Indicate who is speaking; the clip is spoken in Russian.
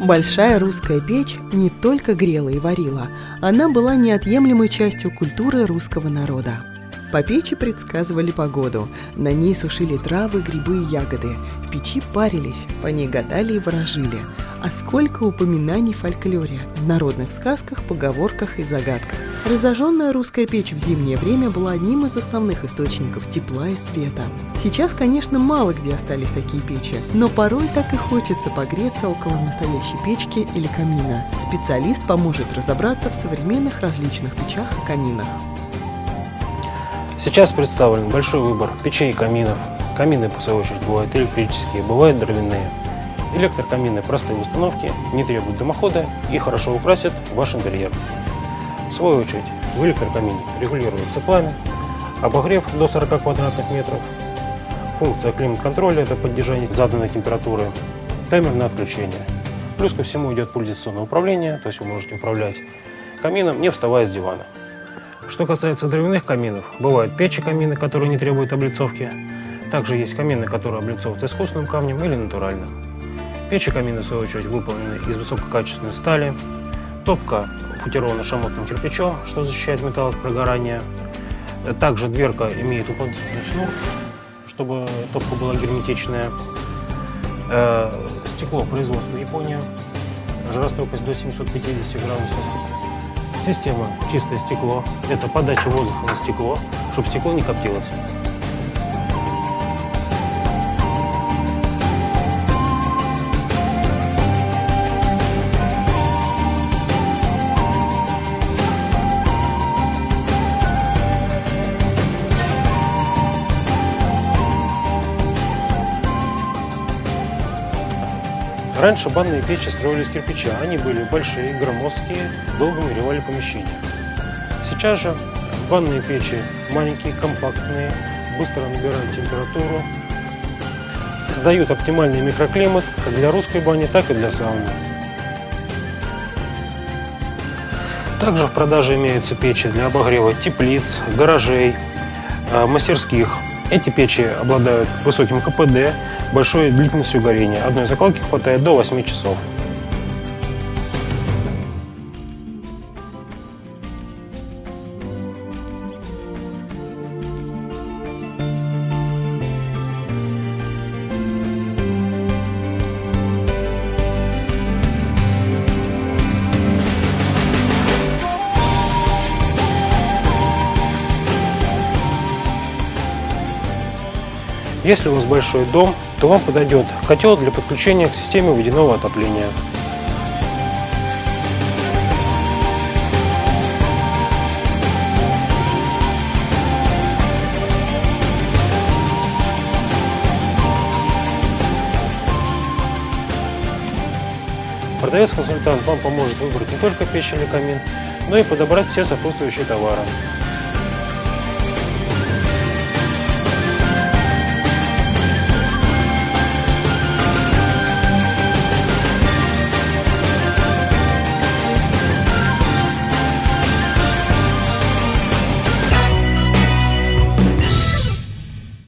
Speaker 1: Большая русская печь не только грела и варила, она была неотъемлемой частью культуры русского народа. По печи предсказывали погоду, на ней сушили травы, грибы и ягоды, в печи парились, по ней гадали и ворожили. А сколько упоминаний в фольклоре, в народных сказках, поговорках и загадках. Разожженная русская печь в зимнее время была одним из основных источников тепла и света. Сейчас, конечно, мало где остались такие печи, но порой так и хочется погреться около настоящей печки или камина. Специалист поможет разобраться в современных различных печах и каминах.
Speaker 2: Сейчас представлен большой выбор печей и каминов. Камины, в свою очередь, бывают электрические, бывают дровяные. Электрокамины простые в установке, не требуют дымохода и хорошо украсят ваш интерьер. В свою очередь, в электрокамине регулируется пламя, обогрев до 40 квадратных метров, функция климат-контроля – это поддержание заданной температуры, таймер на отключение. Плюс ко всему идет пульт дистанционного управления, то есть вы можете управлять камином, не вставая с дивана. Что касается дровяных каминов, бывают печи-камины, которые не требуют облицовки. Также есть камины, которые облицовываются искусственным камнем или натуральным. Печи-камины, в свою очередь, выполнены из высококачественной стали. Топка футирована шамотным кирпичом, что защищает металл от прогорания. Также дверка имеет уплотнительный шнур, чтобы топка была герметичная. Стекло производства Япония, жаростойкость до 750 градусов. Система чистое стекло – это подача воздуха на стекло, чтобы стекло не коптилось. Раньше банные печи строились из кирпича, они были большие, громоздкие, долго нагревали помещения. Сейчас же банные печи маленькие, компактные, быстро набирают температуру, создают оптимальный микроклимат как для русской бани, так и для сауны. Также в продаже имеются печи для обогрева теплиц, гаражей, мастерских. Эти печи обладают высоким КПД, большой длительностью горения. Одной закалки хватает до 8 часов. Если у вас большой дом, то вам подойдет котел для подключения к системе водяного отопления. Продавец-консультант вам поможет выбрать не только печь или камин, но и подобрать все сопутствующие товары.